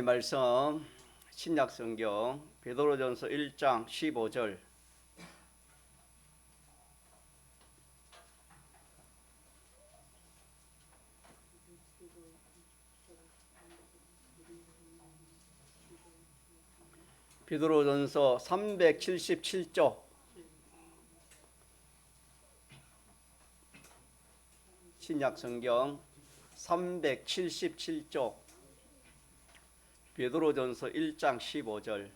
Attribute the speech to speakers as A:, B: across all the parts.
A: 말씀 신약성경 베드로전서 1장 15절. 베드로전서 377쪽. 신약성경 377쪽. 베드로전서 1장 15절.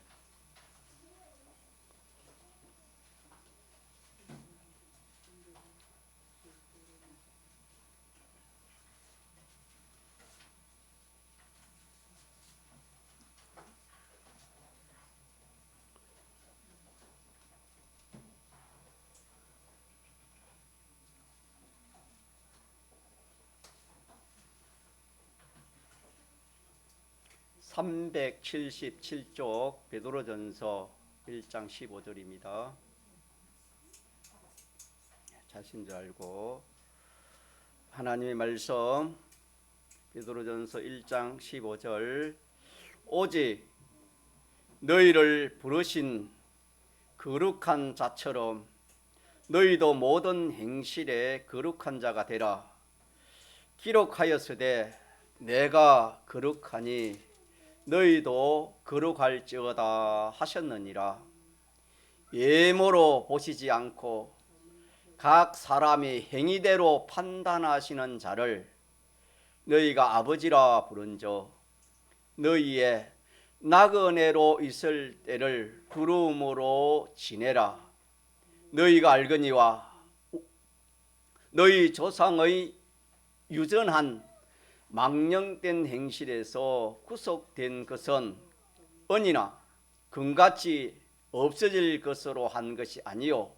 A: (377쪽) 베드로전서 1장 15절입니다. 자신 줄 알고 하나님의 말씀 베드로전서 1장 15절. 오직 너희를 부르신 거룩한 자처럼 너희도 모든 행실에 거룩한 자가 되라. 기록하였으되 내가 거룩하니 너희도 거룩할지어다 하셨느니라. 외모로 보시지 않고 각 사람이 행위대로 판단하시는 자를 너희가 아버지라 부른저 너희의 나그네로 있을 때를 부름으로 지내라. 너희가 알거니와 너희 조상의 유전한 망령된 행실에서 구속된 것은 언이나 금같이 없어질 것으로 한 것이 아니요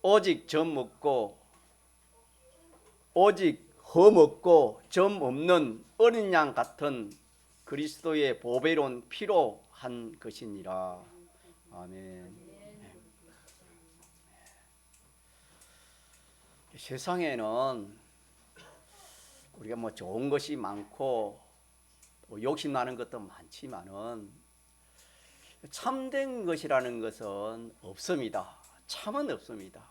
A: 오직 흠없고 점 없는 어린 양 같은 그리스도의 보배로운 피로 한 것이니라. 아멘. 세상에는 우리가 뭐 좋은 것이 많고 욕심나는 것도 많지만은 참된 것이라는 것은 없습니다. 참은 없습니다.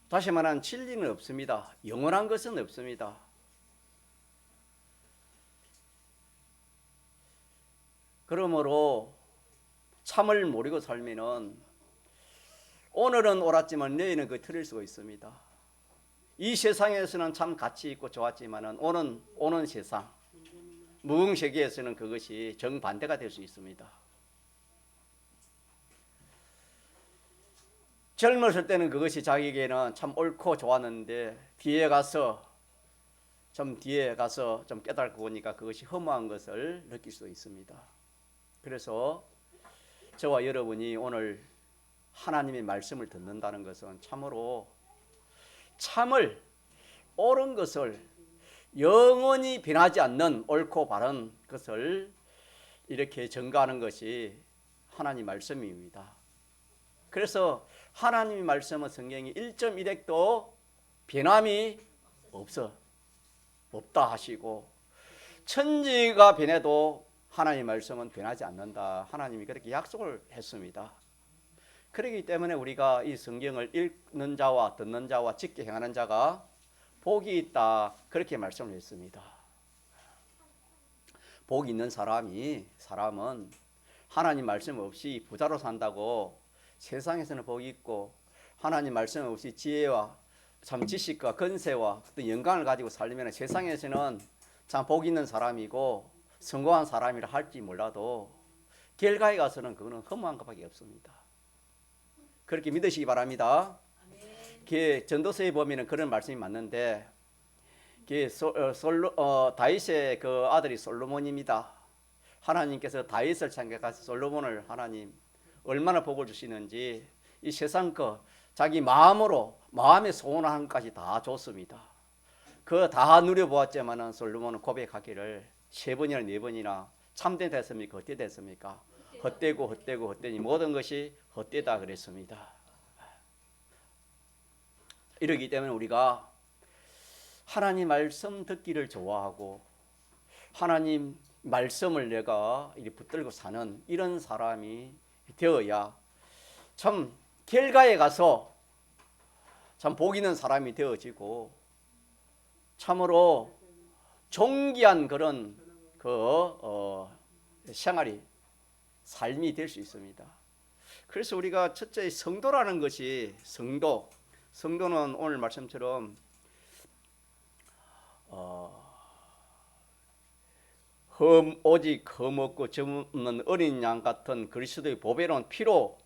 A: 다시 말하면 진리는 없습니다. 영원한 것은 없습니다. 그러므로 참을 모르고 살면은 오늘은 옳았지만 내일은 그 틀릴 수가 있습니다. 이 세상에서는 참 가치 있고 좋았지만은 오는 세상 무궁세계에서는 그것이 정반대가 될 수 있습니다. 젊었을 때는 그것이 자기에게는 참 옳고 좋았는데 뒤에 가서 좀 깨닫고 보니까 그것이 허무한 것을 느낄 수 있습니다. 그래서 저와 여러분이 오늘 하나님의 말씀을 듣는다는 것은 참을 옳은 것을 영원히 변하지 않는 옳고 바른 것을 이렇게 전가하는 것이 하나님 말씀입니다. 그래서 하나님의 말씀은 성경이 1.1핵도 변함이 없다 하시고 천지가 변해도 하나님의 말씀은 변하지 않는다. 하나님이 그렇게 약속을 했습니다. 그렇기 때문에 우리가 이 성경을 읽는 자와 듣는 자와 지켜 행하는 자가 복이 있다. 그렇게 말씀을 했습니다. 복이 있는 사람은 하나님 말씀 없이 부자로 산다고 세상에서는 복이 있고 하나님 말씀 없이 지혜와 참 지식과 건세와 어떤 영광을 가지고 살려면 세상에서는 참 복이 있는 사람이고 성공한 사람이라 할지 몰라도 결과에 가서는 그거는 허무한 것밖에 없습니다. 그렇게 믿으시기 바랍니다. 전도서에 보면 그런 말씀이 맞는데 다윗의 그 아들이 솔로몬입니다. 하나님께서 다윗을 창작하셔서 솔로몬을 하나님 얼마나 복을 주시는지 이 세상 거 자기 마음의 소원하는 것까지 다 줬습니다. 그거 다 누려보았지만은 솔로몬은 고백하기를 3번이나 4번이나 참된 됐습니까? 헛되이 됐습니까? 헛되니 모든 것이 헛되다 그랬습니다. 이러기 때문에 우리가 하나님 말씀 듣기를 좋아하고 하나님 말씀을 내가 이렇게 붙들고 사는 이런 사람이 되어야 참 결과에 가서 참 복 있는 사람이 되어지고 참으로 존귀한 그런 생활이 삶이 될 수 있습니다. 그래서 우리가 첫째 성도라는 것이 성도는 오늘 말씀처럼 오직 흠없고 점없는 어린 양 같은 그리스도의 보배로운 피로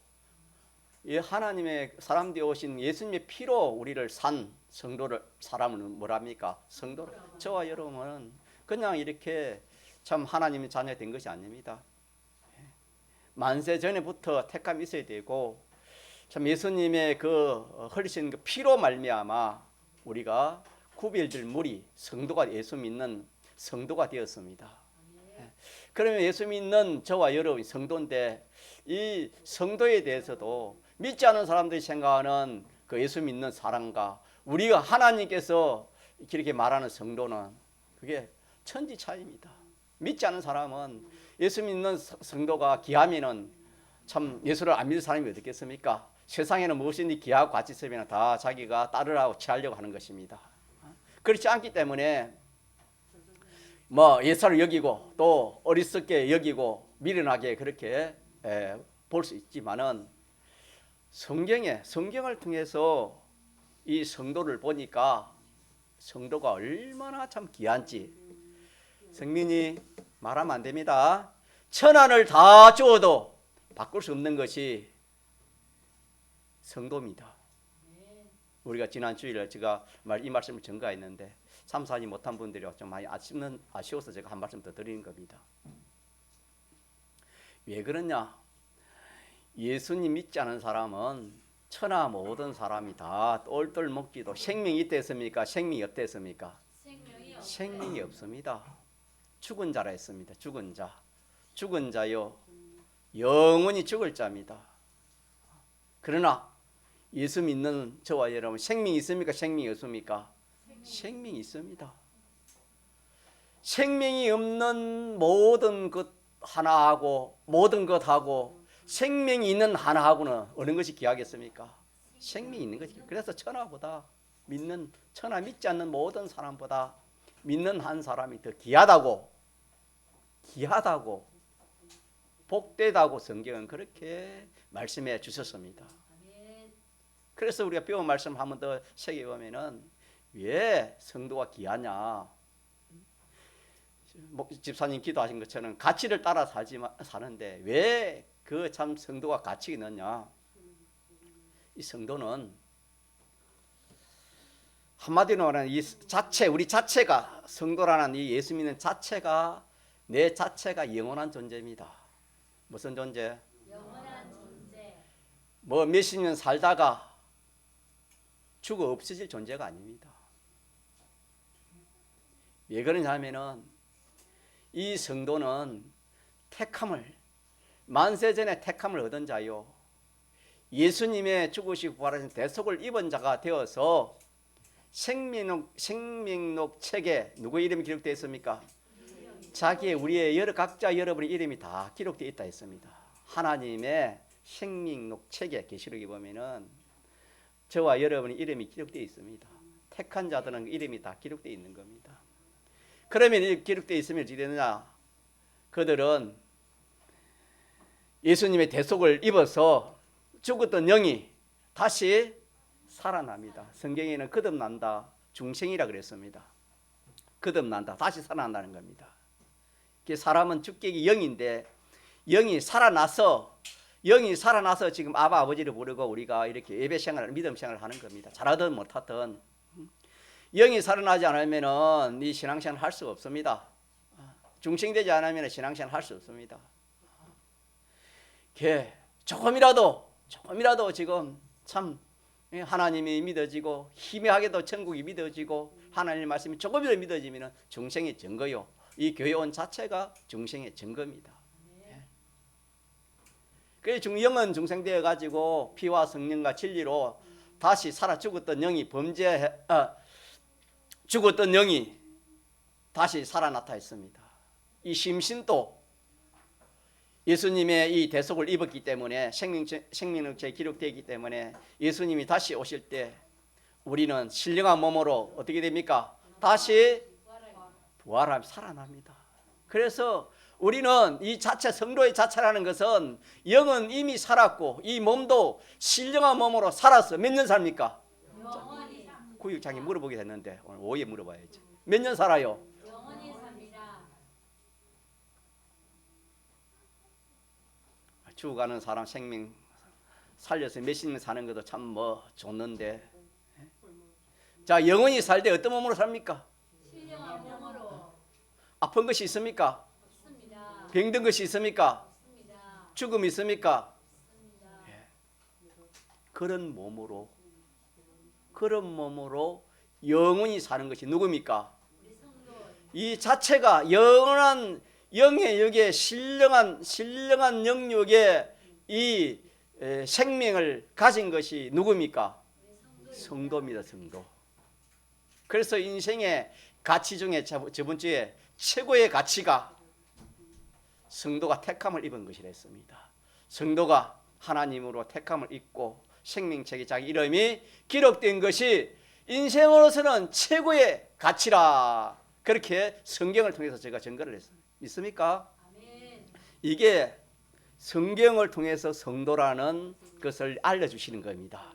A: 이 하나님의 사람 되어 오신 예수님의 피로 우리를 산 성도를 사람을 뭐랍니까? 성도를. 저와 여러분은 그냥 이렇게 참 하나님의 자녀 된 것이 아닙니다. 만세 전에부터 택함이 있어야 되고 참 예수님의 그 흘리신 그 피로 말미암아 우리가 구별될 무리 성도가 예수 믿는 성도가 되었습니다. 그러면 예수 믿는 저와 여러분이 성도인데 이 성도에 대해서도 믿지 않는 사람들이 생각하는 그 예수 믿는 사람과 우리가 하나님께서 이렇게 말하는 성도는 그게 천지 차이입니다. 믿지 않는 사람은 예수 믿는 성도가 귀하면은 참 예수를 안 믿는 사람이 어떻겠습니까? 세상에는 무엇이든지 귀하고 가치 있으면 다 자기가 따르라고 취하려고 하는 것입니다. 그렇지 않기 때문에 예사를 여기고 또 어리석게 여기고 미련하게 그렇게 볼 수 있지만은 성경을 통해서 이 성도를 보니까 성도가 얼마나 참 귀한지 성민이 말하면 안 됩니다. 천안을 다 주어도 바꿀 수 없는 것이 성도입니다. 우리가 지난 주일에 제가 이 말씀을 전가했는데 참사하지 못한 분들이 좀 많이 아쉬워서 제가 한 말씀 더 드리는 겁니다. 왜 그러냐? 예수님 믿지 않은 사람은 천하 모든 사람이 다 똘똘 먹기도 생명이 있댔습니까? 생명이 없댔습니까? 생명이 없습니다. 죽은 자라 했습니다. 죽은 자요 영원히 죽을 자입니다. 그러나 예수 믿는 저와 여러분 생명이 있습니까? 생명이 없습니까? 생명이 있습니다. 생명이 없는 모든 것 하나하고 모든 것하고 생명이 있는 하나하고는 어느 것이 귀하겠습니까? 생명이 있는 것이. 그래서 천하 믿지 않는 모든 사람보다 믿는 한 사람이 더 귀하다고 복되다고 성경은 그렇게 말씀해 주셨습니다. 그래서 우리가 배운 말씀 한 번 더 새겨보면은 왜 성도가 귀하냐? 집사님 기도하신 것처럼 가치를 따라 사는데 왜 그 참 성도가 가치 있느냐? 이 성도는 한마디로 말하면 우리 자체가 성도라는 이 예수 믿는 자체가 내 자체가 영원한 존재입니다. 무슨 존재?
B: 영원한 존재.
A: 몇십 년 살다가 죽어 없어질 존재가 아닙니다. 왜 그러냐면은 이 성도는 만세전에 택함을 얻은 자요 예수님의 죽으시고 부활하신 대속을 입은 자가 되어서 생명록 책에 누구의 이름이 기록되어 있습니까? 우리의 각자 여러분의 이름이 다 기록되어 있다 했습니다. 하나님의 생명록 책에 계시록에 보면은 저와 여러분의 이름이 기록되어 있습니다. 택한 자들은 이름이 다 기록되어 있는 겁니다. 그러면 기록되어 있으면 어떻게 되느냐? 그들은 예수님의 대속을 입어서 죽었던 영이 다시 살아납니다. 성경에는 거듭난다, 중생이라 그랬습니다. 거듭난다, 다시 살아난다는 겁니다. 사람은 주격이 영인데 영이 살아나서 지금 아버지를 부르고 우리가 이렇게 예배 생활, 믿음 생활을 하는 겁니다. 잘하든 못하든 영이 살아나지 않으면은 이 신앙생활 할 수 없습니다. 중생되지 않으면 신앙생활 할 수 없습니다. 조금이라도 지금 참 하나님이 믿어지고 희미하게도 천국이 믿어지고 하나님의 말씀이 조금이라도 믿어지면 중생의 증거요. 이 교회 온 자체가 중생의 증거입니다. 그래서 영은 중생되어 가지고 피와 성령과 진리로 다시 살아 죽었던 영이 죽었던 영이 다시 살아나타 있습니다. 이 심신도 예수님의 이 대속을 입었기 때문에 생명력체에 기록되기 때문에 예수님이 다시 오실 때 우리는 신령한 몸으로 어떻게 됩니까? 다시 부활하며 살아납니다. 그래서 우리는 이 자체 성도의 자체라는 것은 영은 이미 살았고 이 몸도 신령한 몸으로 살았어. 몇 년 삽니까?
B: 영원히
A: 구육장이 물어보게 됐는데 오늘 오후에 물어봐야지. 몇 년 살아요?
B: 영원히 삽니다.
A: 죽어가는 사람 생명 살려서 몇십 년 사는 것도 참 뭐 좋는데, 자 영원히 살 때 어떤 몸으로 삽니까?
B: 신령한 몸으로
A: 아픈 것이 있습니까?
B: 없습니다.
A: 병든 것이 있습니까?
B: 없습니다.
A: 죽음이 있습니까?
B: 없습니다.
A: 그런 몸으로 영원히 사는 것이 누굽니까?
B: 우리 성도
A: 이 자체가 영원한 영의 역에 신령한 영역에 이 생명을 가진 것이 누굽니까? 성도입니다. 성도. 그래서 인생의 가치 중에 저번 주에 최고의 가치가 성도가 택함을 입은 것이라 했습니다. 성도가 하나님으로 택함을 입고 생명책에 자기 이름이 기록된 것이 인생으로서는 최고의 가치라. 그렇게 성경을 통해서 제가 증거를 했습니다. 믿습니까?
B: 아멘.
A: 이게 성경을 통해서 성도라는 것을 알려주시는 겁니다.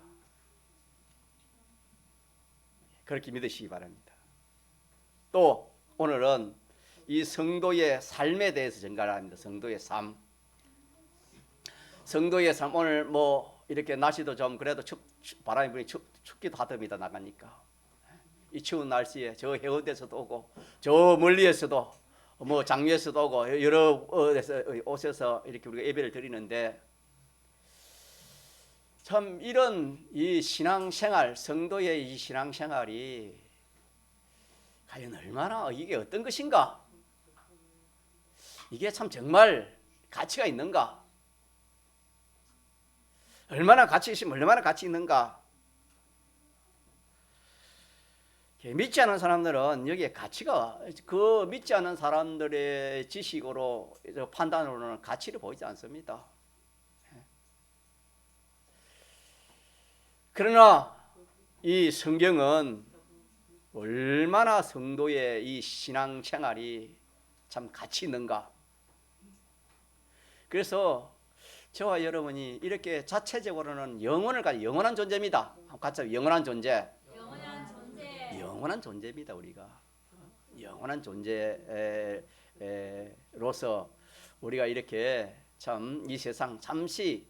A: 그렇게 믿으시기 바랍니다. 또 오늘은 이 성도의 삶에 대해서 증가를 합니다. 성도의 삶. 성도의 삶. 오늘 뭐 이렇게 날씨도 좀 그래도 바람이 부니 춥기도 하답니다. 나가니까. 이 추운 날씨에 저 해운대에서도 오고 저 멀리에서도 뭐 장미에서도 오고 여러 데서 오셔서 이렇게 우리가 예배를 드리는데, 참 이런 이 신앙생활, 성도의 이 신앙생활이 과연 얼마나 이게 어떤 것인가? 이게 참 정말 가치가 있는가? 얼마나 가치 있으면 얼마나 가치 있는가? 믿지 않은 사람들은 여기에 가치가, 그 믿지 않은 사람들의 지식으로 판단으로는 가치를 보이지 않습니다. 그러나 이 성경은 얼마나 성도의 이 신앙생활이 참 가치 있는가. 그래서 저와 여러분이 이렇게 자체적으로는 영혼을 가진 영원한 존재입니다. 같이 영원한 존재.
B: 영원한 존재.
A: 영원한 존재입니다. 우리가 영원한 존재로서 우리가 이렇게 참 이 세상 잠시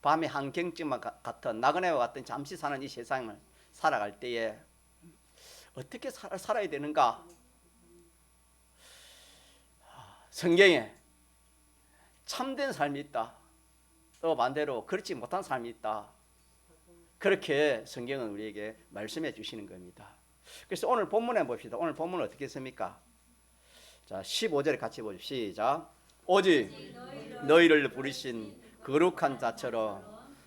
A: 밤의 한경쯤만 같은 나그네와 같은 잠시 사는 이 세상을 살아갈 때에 어떻게 살아야 되는가? 성경에 참된 삶이 있다. 또 반대로 그렇지 못한 삶이 있다. 그렇게 성경은 우리에게 말씀해 주시는 겁니다. 그래서 오늘 본문에 봅시다. 오늘 본문은 어떻게 했습니까? 자, 15절에 같이 보십시오. 시작. 오직 너희를 부르신 거룩한 자처럼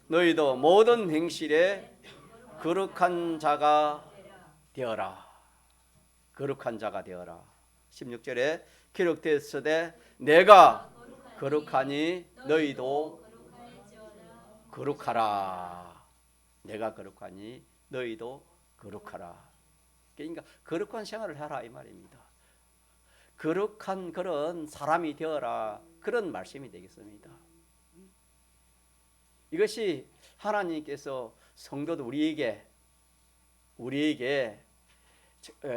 A: 너희도 모든 행실에 거룩한 자가 되어라. 거룩한 자가 되어라. 16절에 기록되었으되 내가 거룩하니 너희도 거룩하라. 내가 거룩하니 너희도 거룩하라. 그러니까 거룩한 생활을 하라 이 말입니다. 거룩한 그런 사람이 되어라. 그런 말씀이 되겠습니다. 이것이 하나님께서 성도도 우리에게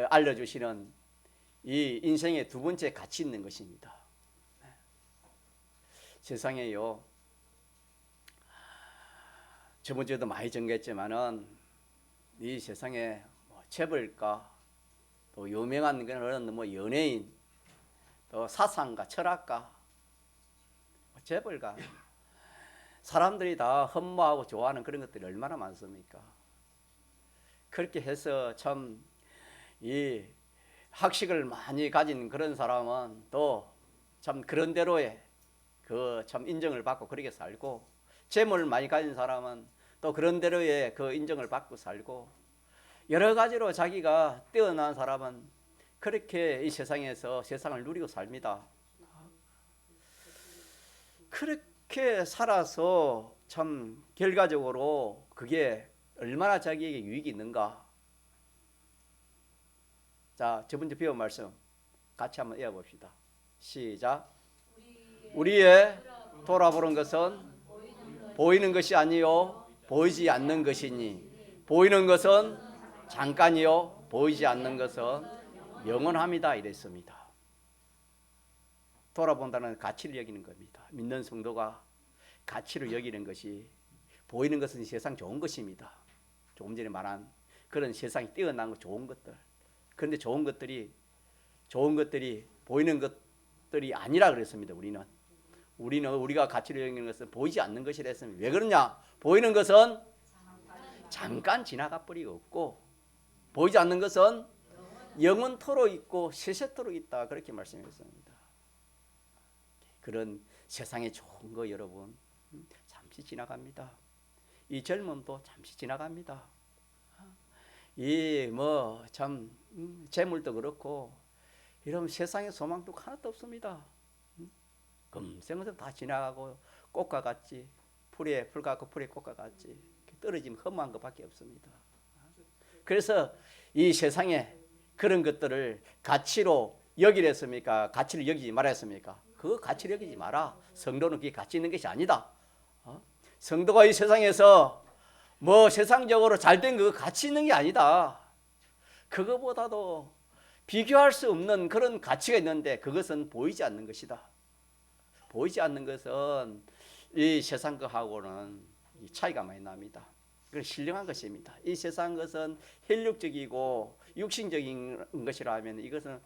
A: 알려주시는 이 인생의 두 번째 가치 있는 것입니다. 세상에요, 저번 주에도 많이 전개했지만은 이 세상에 뭐 재벌가, 또 유명한 그런 뭐 연예인, 또 사상가, 철학가, 재벌가, 사람들이 다 흠모하고 좋아하는 그런 것들이 얼마나 많습니까? 그렇게 해서 참 이 학식을 많이 가진 그런 사람은 또 참 그런 대로의 그 참 인정을 받고 그렇게 살고, 재물을 많이 가진 사람은 또 그런 대로의 그 인정을 받고 살고, 여러 가지로 자기가 뛰어난 사람은 그렇게 이 세상에서 세상을 누리고 삽니다. 그렇게 살아서 참 결과적으로 그게 얼마나 자기에게 유익이 있는가. 자, 첫 번째 배운 말씀 같이 한번 이어봅시다. 시작. 우리의 돌아보는 것은 보이는 것이 아니요 보이지 않는 것이니 보이는 것은 잠깐이요 보이지 않는 것은 영원합니다. 이랬습니다. 돌아본다는 가치를 여기는 겁니다. 믿는 성도가 가치를 여기는 것이, 보이는 것은 세상 좋은 것입니다. 조금 전에 말한 그런 세상이 뛰어난 거 좋은 것들. 그런데 좋은 것들이 보이는 것들이 아니라 그랬습니다. 우리가 가치를 여기는 것은 보이지 않는 것이라 했습니다. 왜 그러냐? 보이는 것은 잠깐 지나가 버리고 없고 보이지 않는 것은 영원토록 있고 세세토록 있다. 그렇게 말씀했습니다. 그런 세상에 좋은 거 여러분 잠시 지나갑니다. 이 젊음도 잠시 지나갑니다. 이 뭐 참 재물도 그렇고 이런 세상의 소망도 하나도 없습니다. 금생은 다 지나가고 꽃과 같지, 풀에 풀 같고 풀에 꽃과 같지, 떨어지면 허무한 것밖에 없습니다. 그래서 이 세상에 그런 것들을 가치로 여기랬습니까? 가치를 여기지 말았습니까? 그 가치를 여기지 마라. 성도는 그게 가치 있는 것이 아니다. 성도가 이 세상에서 뭐 세상적으로 잘된 그 가치 있는 게 아니다. 그거보다도 비교할 수 없는 그런 가치가 있는데 그것은 보이지 않는 것이다. 보이지 않는 것은 이 세상 것하고는 차이가 많이 납니다. 그건 신령한 것입니다. 이 세상 것은 혈육적이고 육신적인 것이라면 이것은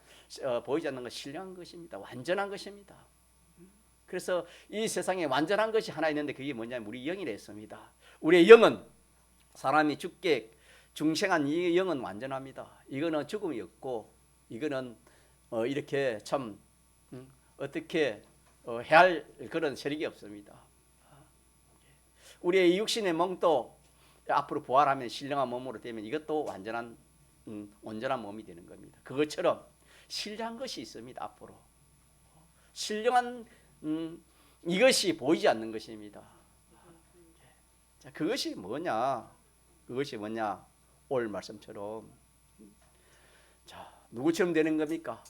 A: 보이지 않는 것 신령한 것입니다. 완전한 것입니다. 그래서 이 세상에 완전한 것이 하나 있는데 그게 뭐냐면 우리 영이라 했습니다. 우리의 영은 사람이 죽게 중생한 이 영은 완전합니다. 이거는 죽음이 없고 이거는 이렇게 참 어떻게 해야 할 그런 세력이 없습니다. 우리의 육신의 몸도 앞으로 부활하면 신령한 몸으로 되면 이것도 완전한 온전한 몸이 되는 겁니다. 그것처럼 신령한 것이 있습니다. 앞으로 신령한 이것이 보이지 않는 것입니다. 자, 그것이 뭐냐? 오늘 말씀처럼 자, 누구처럼 되는 겁니까?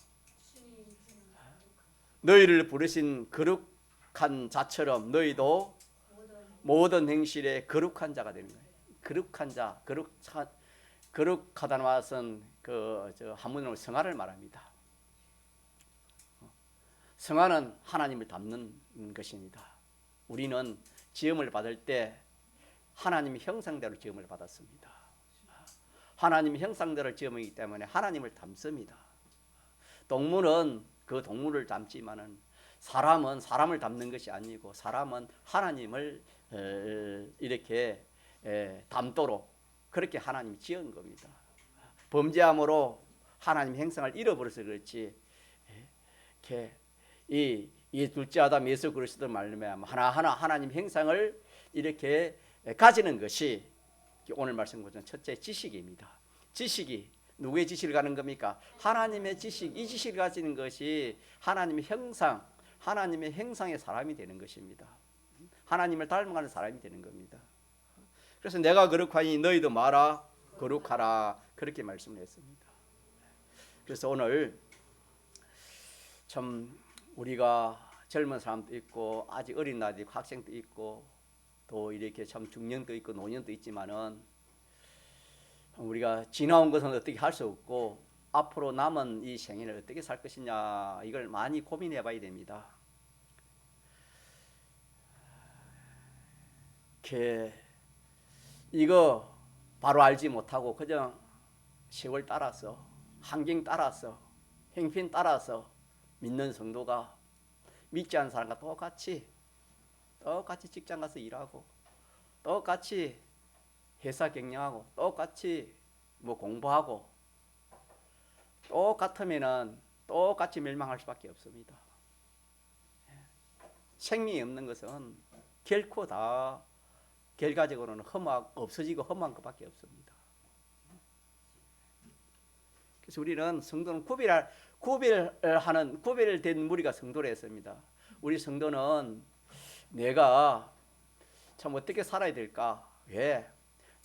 A: 너희를 부르신 거룩한 자처럼 너희도 모든 행실에 거룩한 자가 되는 거예요. 거룩한 자, 거룩하다는 말은 한문으로 성화를 말합니다. 성화는 하나님을 닮는 것입니다. 우리는 지음을 받을 때 하나님의 형상대로 지음을 받았습니다. 하나님의 형상대로 지음이기 때문에 하나님을 닮습니다. 동물은 그 동물을 닮지만은 사람은 사람을 닮는 것이 아니고 사람은 하나님을 이렇게 닮도록 그렇게 하나님이 지은 겁니다. 범죄함으로 하나님 형상을 잃어버려서 그렇지 이 둘째 아담 예수 그리스도 말미암아 하나하나 하나님 형상을 이렇게 가지는 것이 오늘 말씀 것은 첫째 지식입니다. 지식이 누구의 지식을 가는 겁니까? 하나님의 지식. 이 지식을 가지는 것이 하나님의 형상, 하나님의 형상의 사람이 되는 것입니다. 하나님을 닮아가는 사람이 되는 겁니다. 그래서 내가 거룩하니 너희도 마라 거룩하라 그렇게 말씀을 했습니다. 그래서 오늘 참 우리가 젊은 사람도 있고 아직 어린 나이도 있고 학생도 있고 또 이렇게 참 중년도 있고 노년도 있지만은 우리가 지나온 것은 어떻게 할 수 없고 앞으로 남은 이 생애를 어떻게 살 것이냐 이걸 많이 고민해 봐야 됩니다. 이거 바로 알지 못하고 그냥 세월 따라서 환경 따라서 행편 따라서 믿는 성도가 믿지 않는 사람과 똑같이 직장 가서 일하고 똑같이 회사 경영하고 똑같이 뭐 공부하고 똑같으면은 똑같이 멸망할 수밖에 없습니다. 생명이 없는 것은 결코 다 결과적으로는 없어지고 험한 것밖에 없습니다. 그래서 우리는 성도는 구별된 무리가 성도라 했습니다. 우리 성도는 내가 참 어떻게 살아야 될까? 왜?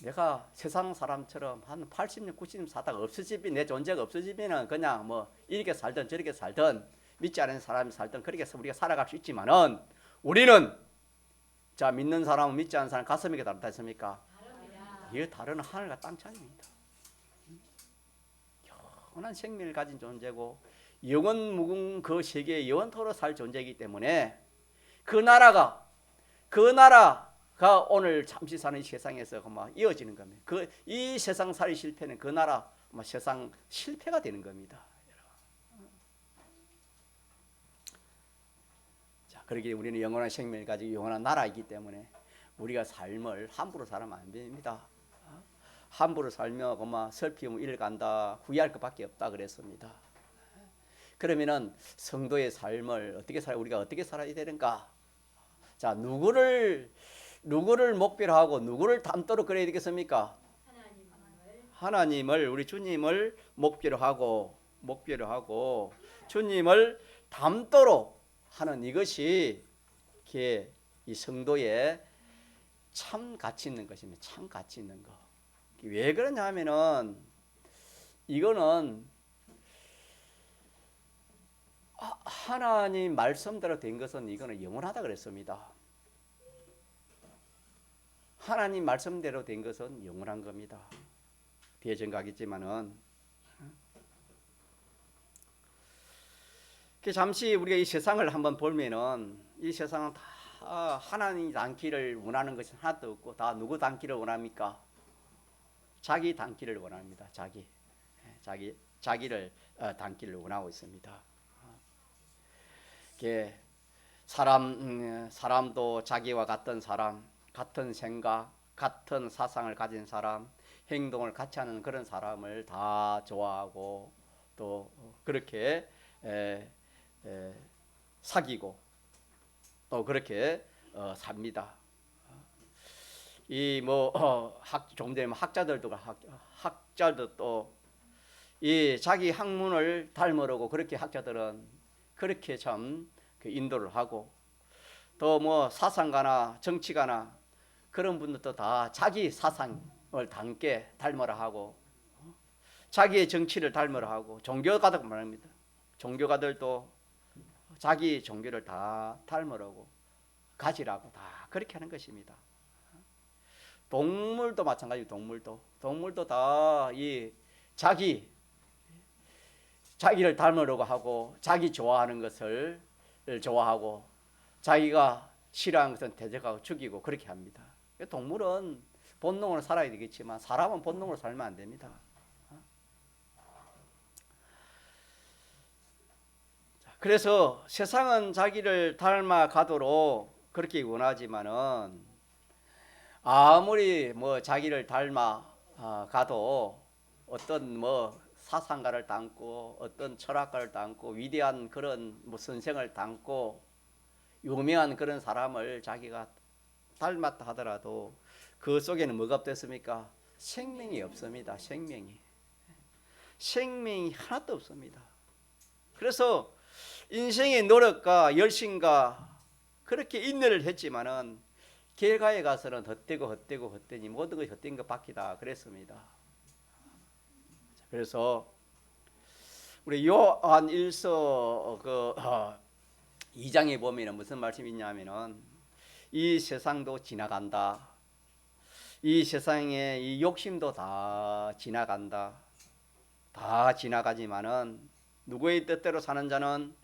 A: 내가 세상 사람처럼 한 80년, 90년 살다가 없어지면 내 존재가 없어지면은 그냥 뭐 이렇게 살든 저렇게 살든 믿지 않는 사람이 살든 그렇게 해서 우리가 살아갈 수 있지만은 우리는 자 믿는 사람은 믿지 않는 사람 가슴이 다르다 했습니까? 이게 다른 하늘과 땅 차이입니다. 영원한 생명을 가진 존재고 영원 무궁 그 세계에 영원토록 살 존재이기 때문에 그 나라가 오늘 잠시 사는 이 세상에서 이어지는 겁니다. 이 세상 살이 실패는 그 나라 세상 실패가 되는 겁니다. 자, 그렇게 우리는 영원한 생명을 가지고 영원한 나라이기 때문에 우리가 삶을 함부로 살면 안 됩니다. 함부로 살며 슬피면 일 간다 후회할 것밖에 없다 그랬습니다. 그러면은 성도의 삶을 우리가 어떻게 살아야 되는가? 자, 누구를 목표로 하고 누구를 닮도록 그래야 되겠습니까? 하나님을 우리 주님을 목표로 하고 주님을 닮도록 하는 이것이 이 성도의 참 가치 있는 것입니다. 참 가치 있는 것. 왜 그러냐 하면은 이거는 하나님 말씀대로 된 것은 이거는 영원하다 그랬습니다. 하나님 말씀대로 된 것은 영원한 겁니다. 뒤에 전가겠지만은 잠시 우리가 이 세상을 한번 보면은 이 세상은 다 하나님 닮기를 원하는 것이 하나도 없고 다 누구 닮기를 원합니까? 자기 닮기를 원합니다. 자기를 닮기를 원하고 있습니다. 사람도 자기와 같은 사람, 같은 생각, 같은 사상을 가진 사람, 행동을 같이 하는 그런 사람을 다 좋아하고 또 그렇게 사귀고 또 그렇게 삽니다. 좀 전에 학자들도 또 이 자기 학문을 닮으려고 그렇게 학자들은 그렇게 참 인도를 하고 또 사상가나 정치가나 그런 분들도 다 자기 사상을 닮으라 하고 자기의 정치를 닮으라 하고 종교가도 말합니다. 종교가들도 자기 종교를 다 닮으라고 가지라고 다 그렇게 하는 것입니다. 동물도 마찬가지. 동물도 다 이 자기를 닮으려고 하고 자기 좋아하는 것을 좋아하고 자기가 싫어하는 것은 대적하고 죽이고 그렇게 합니다. 동물은 본능으로 살아야 되겠지만 사람은 본능으로 살면 안 됩니다. 그래서 세상은 자기를 닮아가도록 그렇게 원하지만은 아무리 자기를 닮아가도 어떤 사상가를 닮고 어떤 철학가를 닮고 위대한 그런 선생을 닮고 유명한 그런 사람을 자기가 닮았다 하더라도 그 속에는 뭐가 없겠습니까? 생명이 없습니다. 생명이 하나도 없습니다. 그래서 인생의 노력과 열심과 그렇게 인내를 했지만은 결과에 가서는 헛되니 모든 것이 헛된 것밖이다 그랬습니다. 그래서 우리 요한 1서 2장에 보면 무슨 말씀이 있냐면은 이 세상도 지나간다. 이 세상의 이 욕심도 다 지나간다. 다 지나가지만은 누구의 뜻대로 사는 자는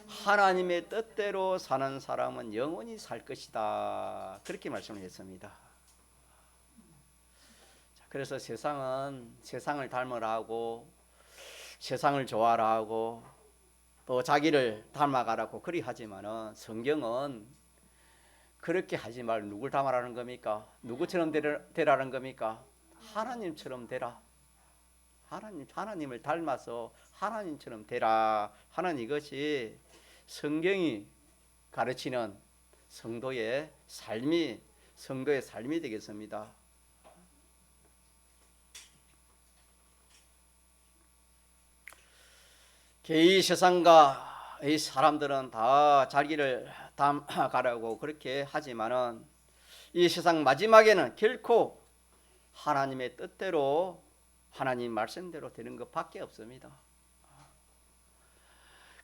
A: 하나님의 뜻대로 사는 사람은 영원히 살 것이다. 그렇게 말씀을 했습니다. 그래서 세상을 닮으라 하고 세상을 좋아하라 하고 또 자기를 닮아가라고 그리 하지만은 성경은 그렇게 하지 말고 누굴 닮아라는 겁니까? 누구처럼 되라는 겁니까? 하나님처럼 되라. 하나님을 닮아서 하나님처럼 되라 하는 이것이 성경이 가르치는 성도의 삶이 되겠습니다. 이 세상과 이 사람들은 다 자기를 담가려고 그렇게 하지만은 이 세상 마지막에는 결코 하나님의 뜻대로 하나님 말씀대로 되는 것밖에 없습니다.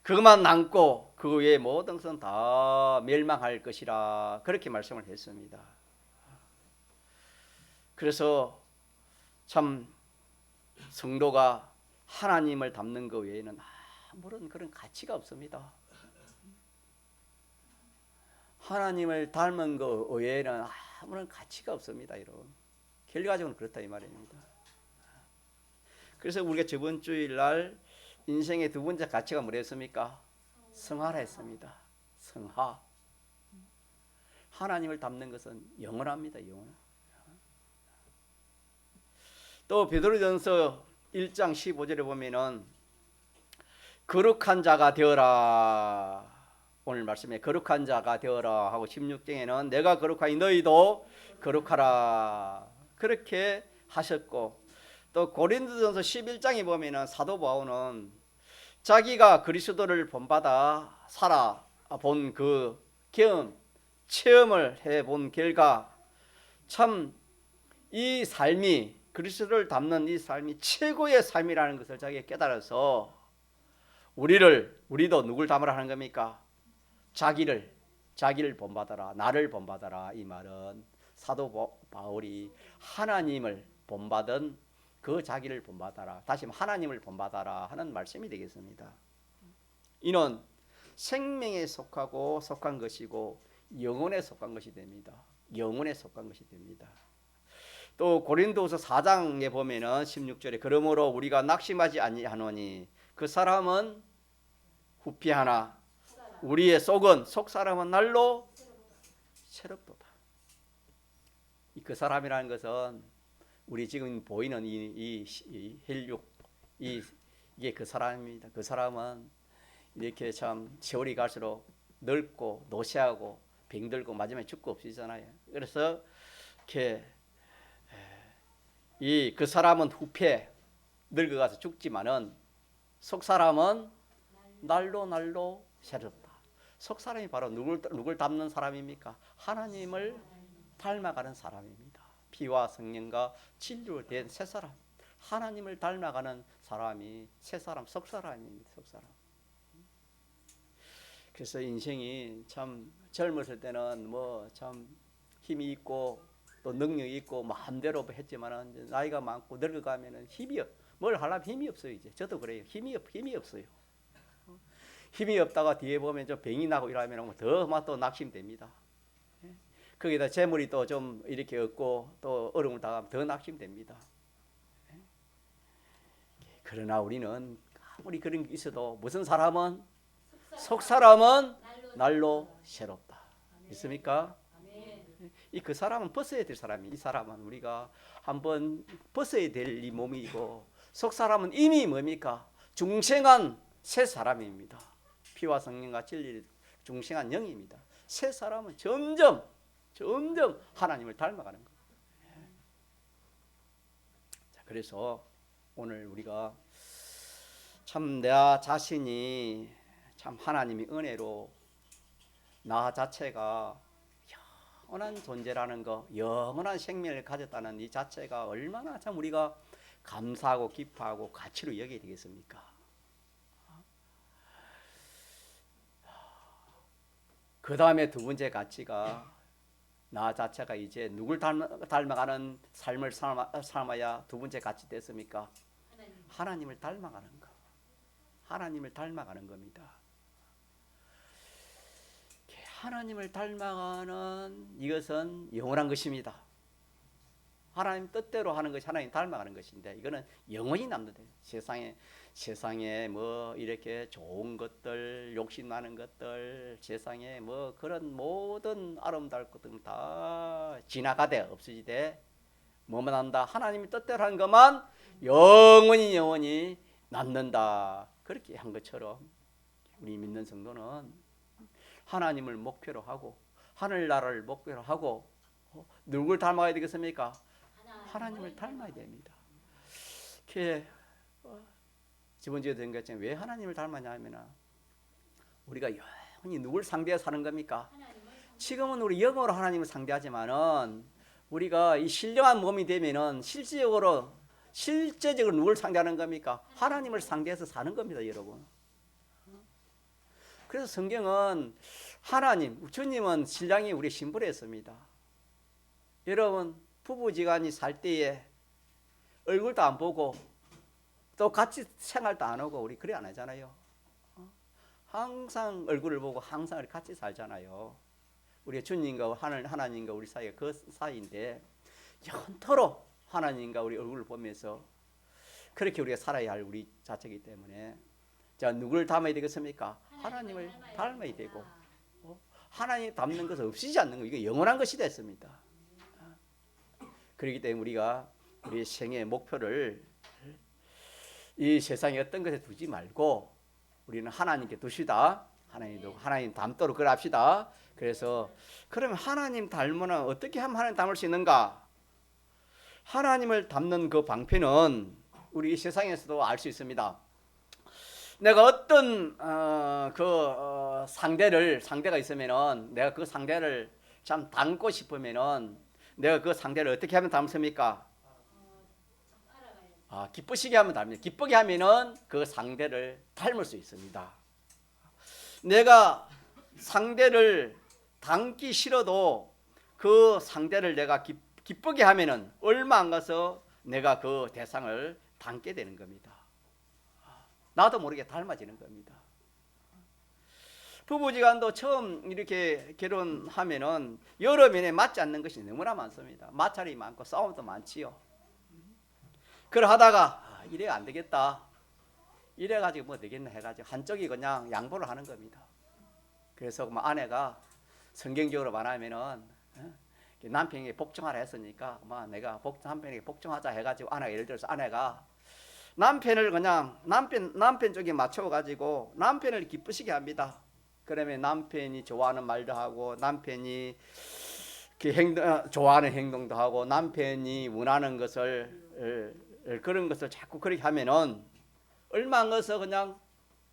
A: 그것만 남고 그 외의 모든 것은 다 멸망할 것이라 그렇게 말씀을 했습니다. 그래서 참 성도가 하나님을 닮는 것 외에는 아무런 그런 가치가 없습니다. 하나님을 닮은 것 외에는 아무런 가치가 없습니다. 여러분, 결과적으로 그렇다 이 말입니다. 그래서 우리가 저번 주일날 인생의 두 번째 가치가 뭐랬습니까? 성화라 했습니다. 성화. 하나님을 닮는 것은 영원합니다. 영원. 또 베드로전서 1장 15절에 보면은 거룩한 자가 되어라. 오늘 말씀에 거룩한 자가 되어라 하고 16장에는 내가 거룩하니 너희도 거룩하라. 그렇게 하셨고, 또 고린도전서 11장에 보면은 사도 바울은 자기가 그리스도를 본받아 살아본 그 경험, 체험을 해본 결과 참 이 삶이 그리스도를 닮는 이 삶이 최고의 삶이라는 것을 자기가 깨달아서 우리도 누굴 닮으라 하는 겁니까? 자기를 본받아라, 나를 본받아라. 이 말은 사도 바울이 하나님을 본받은 그 자기를 본받아라, 다시 하나님을 본받아라 하는 말씀이 되겠습니다. 이는 생명에 속한 것이고 영혼에 속한 것이 됩니다. 영혼에 속한 것이 됩니다. 또 고린도후서 4장에 보면은 16절에 그러므로 우리가 낙심하지 아니하노니 그 사람은 후피하나 우리의 속 사람은 날로 새롭도다. 그 사람이라는 것은 우리 지금 보이는 이 혈육 이게 그 사람입니다. 그 사람은 이렇게 참 세월이 갈수록 늙고 노쇠하고 병들고 마지막에 죽고 없어지잖아요. 그래서 이렇게 그 사람은 후패 늙어가서 죽지만은 속 사람은 날로 새롭다. 속 사람이 바로 누굴 닮는 사람입니까? 하나님을 닮아가는 사람입니다. 피와 성령과 진리로 된 새 사람, 하나님을 닮아가는 사람이 새 사람, 속 사람입니다. 속 사람. 그래서 인생이 참 젊었을 때는 뭐 참 힘이 있고 또 능력이 있고 마음대로 했지만은 나이가 많고 늙어가면은 뭘 하려면 힘이 없어요. 이제 저도 그래요. 힘이 없어요. 힘이 없다가 뒤에 보면 좀 병이 나고 이러면 더 막 또 낙심됩니다. 거기다 재물이 또 좀 이렇게 없고 또 어려움을 당하면 더 낙심됩니다. 그러나 우리는 아무리 그런 게 있어도 무슨 사람은 속 사람은 날로 새롭다. 있습니까? 그 사람은 벗어야 될 사람이, 이 사람은 우리가 한번 벗어야 될 이 몸이고, 속 사람은 이미 뭡니까? 중생한 새 사람입니다. 피와 성령과 진리를 중생한 영입니다. 새 사람은 점점 하나님을 닮아가는 거예요. 자, 그래서 오늘 우리가 참 내 자신이 참 하나님의 은혜로 나 자체가 영원한 존재라는 거, 영원한 생명을 가졌다는 이 자체가 얼마나 참 우리가 감사하고 기뻐하고 가치로 여겨야 되겠습니까? 그 다음에 두 번째 가치가 나 자체가 이제 누굴 닮아가는 삶을 삶아야 두 번째 가치 됐습니까? 하나님을 닮아가는 거. 하나님을 닮아가는 겁니다. 하나님을 닮아가는 이것은 영원한 것입니다. 하나님 뜻대로 하는 것이 하나님 닮아가는 것인데 이거는 영원히 남는 거예요. 세상에 뭐 이렇게 좋은 것들, 욕심 나는 것들, 세상에 뭐 그런 모든 아름다울 것들은 다 지나가되 없어지되 뭐만 한다? 하나님이 뜻대로 하는 것만 영원히 남는다. 그렇게 한 것처럼 우리 믿는 성도는 하나님을 목표로 하고 하늘나라를 목표로 하고 누굴 닮아야 되겠습니까? 하나님을 닮아야 됩니다. 이렇게 지난주에 된 것처럼 왜 하나님을 닮았냐 하면 우리가 영원히 누굴 상대해 사는 겁니까? 지금은 우리 영어로 하나님을 상대하지만은 우리가 이 신령한 몸이 되면은 실제적으로 누굴 상대하는 겁니까? 하나님을 상대해서 사는 겁니다, 여러분. 그래서 성경은 하나님, 주님은 신랑이 우리 신부랬습니다. 여러분, 부부지간이 살 때에 얼굴도 안 보고 또 같이 생활도 안 하고 우리 그래 안 하잖아요. 항상 얼굴을 보고 항상 같이 살잖아요. 우리 주님과 하나님과 우리 사이가 그 사이인데 영원토록 하나님과 우리 얼굴을 보면서 그렇게 우리가 살아야 할 우리 자체이기 때문에 자, 누구를 닮아야 되겠습니까? 하나님을 닮아야 되고 하나님 닮는 것은 없이지 않는 거, 이게 영원한 것이 됐습니다. 그렇기 때문에 우리가 우리 생애의 목표를 이 세상에 어떤 것에 두지 말고 우리는 하나님께 두시다. 하나님 닮도록 그럽시다. 그래서 그러면 하나님 닮으면 어떻게 하면 하나님 닮을 수 있는가? 하나님을 닮는 그 방편은 우리 이 세상에서도 알 수 있습니다. 내가 어떤 상대가 있으면은 내가 그 상대를 참 닮고 싶으면은 내가 그 상대를 어떻게 하면 닮습니까? 기쁘시게 하면 닮습니다. 기쁘게 하면은 그 상대를 닮을 수 있습니다. 내가 상대를 닮기 싫어도 그 상대를 내가 기쁘게 하면은 얼마 안 가서 내가 그 대상을 닮게 되는 겁니다. 나도 모르게 닮아지는 겁니다. 부부지간도 처음 이렇게 결혼하면은 여러 면에 맞지 않는 것이 너무나 많습니다. 마찰이 많고 싸움도 많지요. 그걸 하다가 이래 안 되겠다. 이래 가지고 뭐 되겠나 해가지고 한쪽이 그냥 양보를 하는 겁니다. 그래서 뭐 아내가 성경적으로 말하면은 남편에게 복종하라 했으니까 내가 남편에게 복종하자 해가지고 아내가 예를 들어서 아내가 남편을 그냥 남편 쪽에 맞춰 가지고 남편을 기쁘시게 합니다. 그러면 남편이 좋아하는 말도 하고 남편이 좋아하는 행동도 하고 남편이 원하는 것을 그런 것을 자꾸 그렇게 하면은 얼마 안 가서 그냥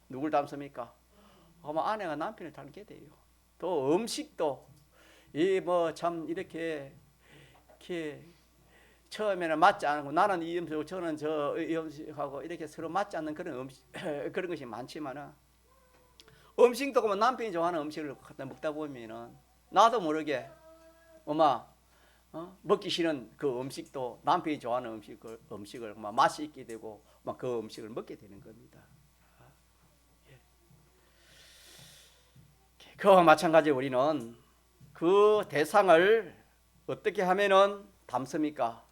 A: 누굴 닮습니까? 아마 아내가 남편을 닮게 돼요. 또 음식도 이 뭐 참 이렇게 처음에는 맞지 않고 나는 이 음식 저는 이 음식하고 이렇게 서로 맞지 않는 그런 그런 것이 많지만은 음식도 그러면 남편이 좋아하는 음식을 갖다 먹다 보면은 나도 모르게 엄마 먹기 싫은 그 음식도 남편이 좋아하는 음식을 맛이 있게 되고 그 음식을 먹게 되는 겁니다. 그와 마찬가지로 우리는 그 대상을 어떻게 하면은 닮습니까?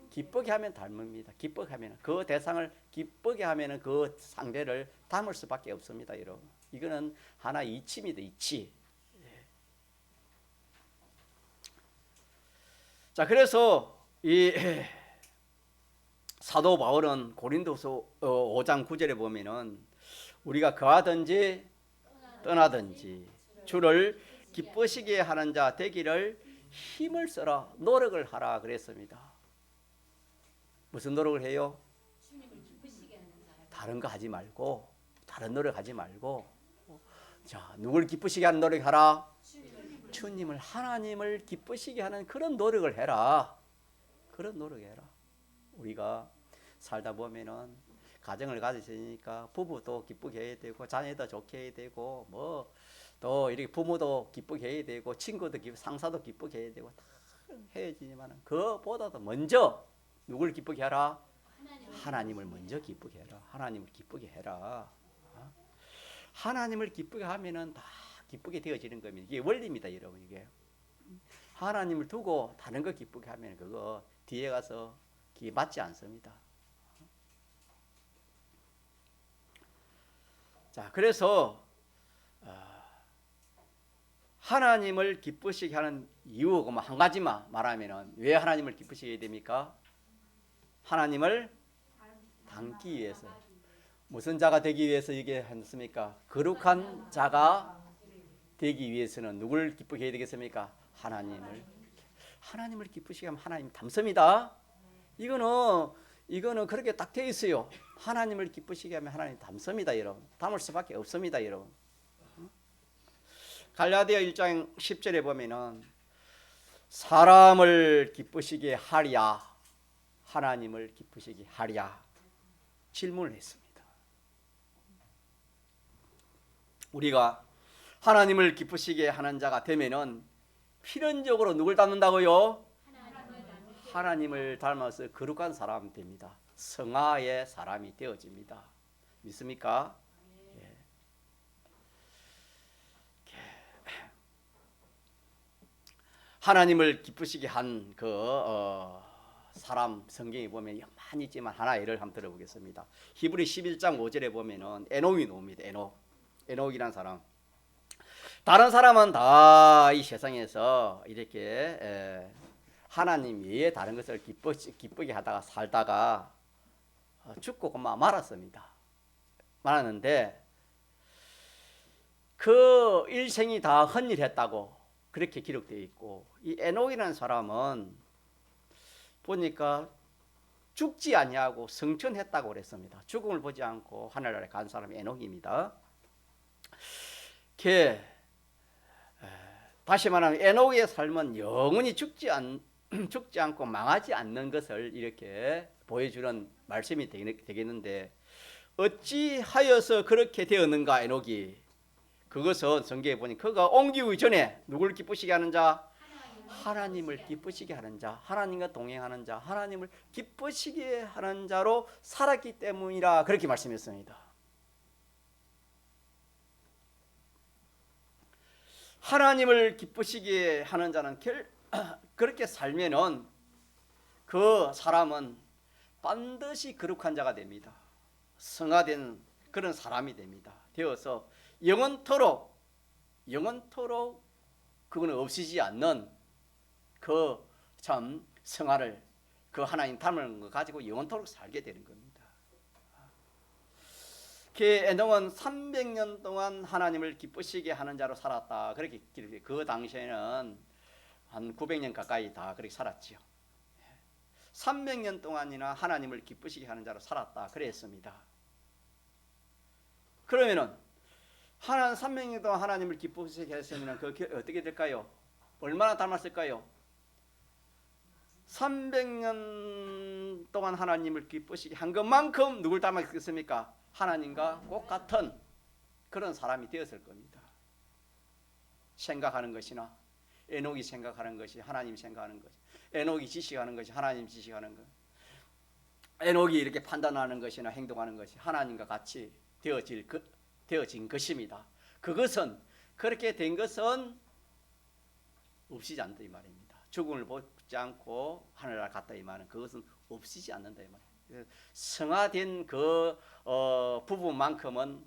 A: 기쁘게 하면 닮습니다. 기쁘게 하면 그 대상을 기쁘게 하면은 그 상대를 닮을 수밖에 없습니다, 여러분. 이거는 하나의 이치입니다, 이치. 자, 그래서 이 사도 바울은 고린도서 5장 9절에 보면은 우리가 거하든지 떠나든지 주를 기쁘시게 하는 자 되기를 힘을 써라, 노력을 하라 그랬습니다. 무슨 노력을 해요? 다른 거 하지 말고, 다른 노력하지 말고, 자, 누굴 기쁘시게 하는 노력하라? 주님을, 하나님을 기쁘시게 하는 그런 노력을 해라. 그런 노력해라. 우리가 살다 보면은 가정을 가지시니까 부부도 기쁘게 해야 되고 자녀도 좋게 해야 되고 뭐 또 이렇게 부모도 기쁘게 해야 되고 친구도 상사도 기쁘게 해야 되고 다 해야지만은 그보다도 먼저 누굴 기쁘게 하라? 하나님을 먼저 기쁘게 해라. 하나님을 기쁘게 해라. 하나님을 기쁘게 하면은 다 기쁘게 되어지는 겁니다. 이게 원리입니다, 여러분. 이게 하나님을 두고 다른 거 기쁘게 하면 그거 뒤에 가서 그게 맞지 않습니다. 자, 그래서 하나님을 기쁘시게 하는 이유가 한 가지만 말하면은 왜 하나님을 기쁘시게 해야 됩니까? 하나님을 닮기 위해서. 무슨 자가 되기 위해서 이게 했습니까? 거룩한 자가 되기 위해서는 누굴 기쁘게 해야 되겠습니까? 하나님을 기쁘시게 하면 하나님 닮습니다. 이거는 이거는 그렇게 딱 돼 있어요. 하나님을 기쁘시게 하면 하나님 담습니다, 여러분. 담을 수밖에 없습니다, 여러분. 갈라디아 1장 10절에 보면은 사람을 기쁘시게 하랴, 하나님을 기쁘시게 하랴 질문을 했습니다. 우리가 하나님을 기쁘시게 하는 자가 되면은 필연적으로 누굴 닮는다고요? 하나님을 닮아서 거룩한 사람 됩니다. 성화의 사람이 되어집니다. 믿습니까? 예. 하나님을 기쁘시게 한 그 사람 성경에 보면 많이 있지만 하나 예를 한번 들어보겠습니다. 히브리 11장 5절에 보면은 에녹이 나옵니다. 에녹이라는 사람. 다른 사람은 다 이 세상에서 이렇게 하나님 외에 다른 것을 기쁘게 하다가 살다가 죽고 그만 말았습니다. 말았는데 그 일생이 다 헛일했다고 그렇게 기록되어 있고, 이 에녹이라는 사람은 보니까 죽지 아니하고 성천했다고 그랬습니다. 죽음을 보지 않고 하늘나라에 간 사람이 에녹입니다. 다시 말하면 에녹의 삶은 영원히 죽지 않고 망하지 않는 것을 이렇게 보여주는 말씀이 되겠는데, 어찌하여서 그렇게 되었는가 에녹이? 그것은 성경에 보니 그가 옮기기 전에 누구를 기쁘시게 하는 자? 하나님을 기쁘시게 하는 자, 하나님과 동행하는 자, 하나님을 기쁘시게 하는 자로 살았기 때문이라 그렇게 말씀했습니다. 하나님을 기쁘시게 하는 자는 그렇게 살면은 그 사람은 반드시 거룩한 자가 됩니다. 성화된 그런 사람이 됩니다. 되어서 영원토록 그거는 없이지 않는 그 참 성화를, 그 하나님 닮은 거 가지고 영원토록 살게 되는 겁니다. 에녹은 300년 동안 하나님을 기쁘시게 하는 자로 살았다. 그렇게 그 당시에는 한 900년 가까이 다 그렇게 살았지요. 300년 동안이나 하나님을 기쁘시게 하는 자로 살았다. 그랬습니다. 그러면은 300년 동안 하나님을 기쁘시게 했으면 그 어떻게 될까요? 얼마나 닮았을까요? 300년 동안 하나님을 기쁘시게 한 것만큼 누굴 닮았겠습니까? 하나님과 똑같은 그런 사람이 되었을 겁니다. 생각하는 것이나 에녹이 생각하는 것이 하나님 생각하는 것, 에녹이 지식하는 것이 하나님 지식하는 것, 에녹이 이렇게 판단하는 것이나 행동하는 것이 하나님과 같이 되어진 것입니다. 그것은 그렇게 된 것은 없이지 않는다 이 말입니다. 죽음을 보지 않고 하늘나라 갔다 이 말은 그것은 없이지 않는다 이 말이에요. 성화된 그 부분만큼은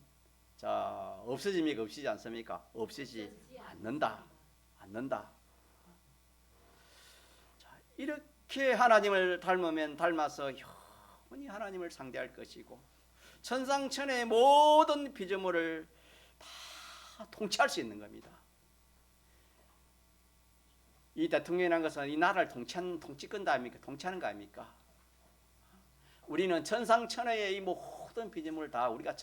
A: 자 없어집니까? 없이지 않습니까? 없이지 않는다. 자, 이렇게 하나님을 닮아서 영원히 하나님을 상대할 것이고, 천상천의 모든 피조물을 다 통치할 수 있는 겁니다. 이 대통령이라는 것은 이 나라를 통치권다 아닙니까? 통치하는 거 아닙니까? 우리는 천상천하의 이 모든 피조물을 다 우리가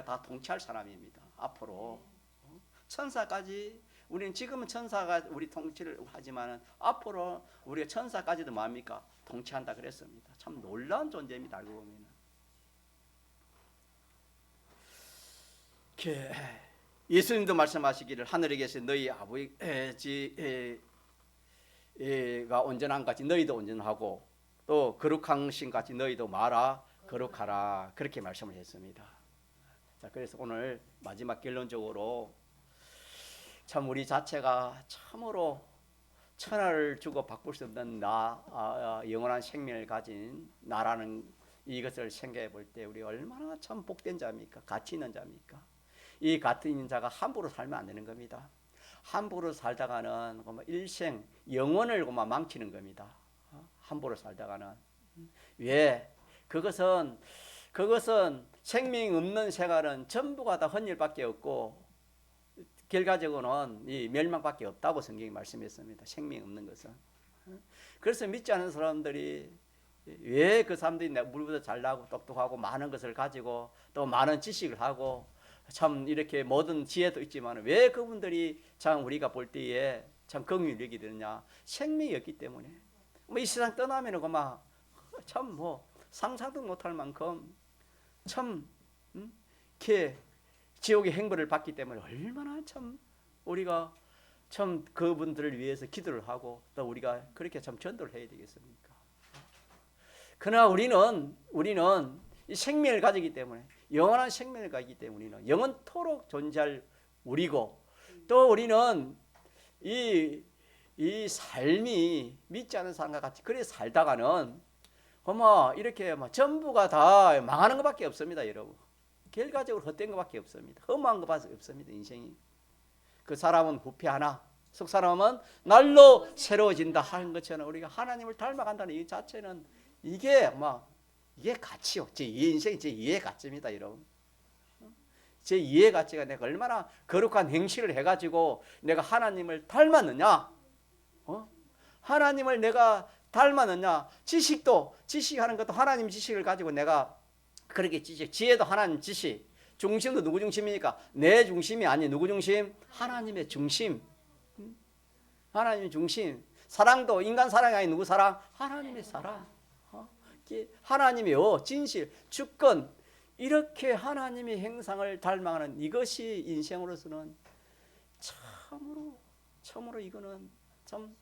A: 다 통치할 사람입니다. 앞으로 천사까지, 우리는 지금은 천사가 우리 통치를 하지만은 앞으로 우리가 천사까지도 뭡니까? 통치한다 그랬습니다. 참 놀라운 존재입니다. 알고 보면은. 예수님도 말씀하시기를 하늘에 계신 너희 아버지가 온전한 같이 너희도 온전하고 또 거룩한 신 같이 너희도 마라 거룩하라 그렇게 말씀을 했습니다. 자, 그래서 오늘 마지막 결론적으로 참 우리 자체가 참으로 천하를 주고 바꿀 수 없는 영원한 생명을 가진 나라는 이것을 생각해 볼 때 우리 얼마나 참 복된 자입니까? 가치 있는 자입니까? 이 가치 있는 자가 함부로 살면 안 되는 겁니다. 함부로 살다가는 일생 영혼을 망치는 겁니다. 함부로 살다가는. 왜? 그것은 생명 없는 생활은 전부가 다 헛일밖에 없고 결과적으로는 이 멸망밖에 없다고 성경이 말씀했습니다. 생명 없는 것은. 그래서 믿지 않는 사람들이 왜 그 사람들이 우리보다 잘나고 똑똑하고 많은 것을 가지고 또 많은 지식을 하고 참 이렇게 모든 지혜도 있지만 왜 그분들이 참 우리가 볼 때에 참 긍휼히 여기게 되느냐? 생명이었기 때문에. 뭐 이 세상 떠나면은 그만 참 뭐 상상도 못할 만큼 참 이렇게 지옥의 행벌을 받기 때문에 얼마나 참 우리가 참 그분들을 위해서 기도를 하고 또 우리가 그렇게 참 전도를 해야 되겠습니까? 그러나 우리는 이 생명을 가지기 때문에 영원한 생명을 가지기 때문에 우리는 영원토록 존재할 우리고 또 우리는 이 삶이 믿지 않는 사람과 같이 그래 살다가는 이렇게 전부가 다 망하는 것밖에 없습니다, 여러분. 결과적으로 헛된 것밖에 없습니다. 험한 것밖에 없습니다, 인생이. 그 사람은 부패하나 속 사람은 날로 새로워진다 하는 것처럼 우리가 하나님을 닮아간다는 이 자체는 이게 가치요. 제 인생 제 2의 가치입니다, 여러분. 제 2의 가치가 내가 얼마나 거룩한 행실을 해가지고 내가 하나님을 닮았느냐, 하나님을 내가 닮았느냐. 지식하는 것도 하나님 지식을 가지고 내가 그렇게 지혜도 하나님 지식. 중심도 누구 중심입니까? 내 중심이 아니 누구 중심? 하나님의 중심. 하나님의 중심. 사랑도 인간 사랑이 아니 누구 사랑? 하나님의 사랑. 하나님의 진실, 주권. 이렇게 하나님의 행상을 닮아가는 이것이 인생으로서는 참으로 이거는 참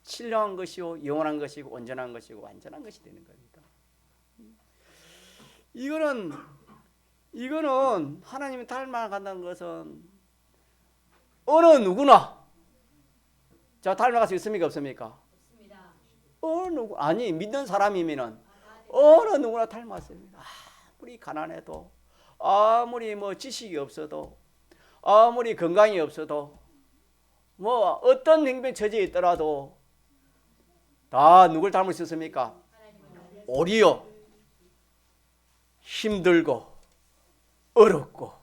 A: 신령한 것이요, 영원한 것이고 온전한 것이고 완전한 것이 되는 겁니다. 이거는 하나님을 닮아간다는 것은 어느 누구나 자 닮아갈 수 있습니까 없습니까?
B: 없습니다.
A: 아니 믿는 사람이면은 어느 누구나 닮았습니다. 아무리 가난해도 아무리 지식이 없어도 아무리 건강이 없어도 어떤 행병 처지에 있더라도 다 누굴 닮을 수 있습니까? 오히려 힘들고 어렵고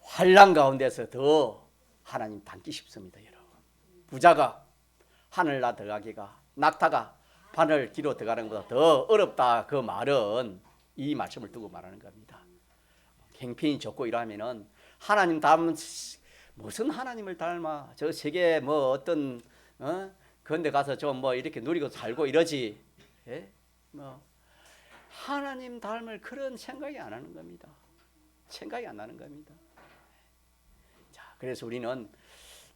A: 환난 가운데서 더 하나님 닮기 쉽습니다, 여러분. 부자가 하늘나 들어가기가 낙타가 바늘 뒤로 들어가는 것보다 더 어렵다. 그 말은 이 말씀을 두고 말하는 겁니다. 행편이 좋고 이러면은 하나님 닮은 무슨 하나님을 닮아 저 세계 어떤 그런데 가서 좀 이렇게 누리고 살고 이러지. 예? 하나님 닮을 그런 생각이 안 하는 겁니다. 생각이 안 나는 겁니다. 자, 그래서 우리는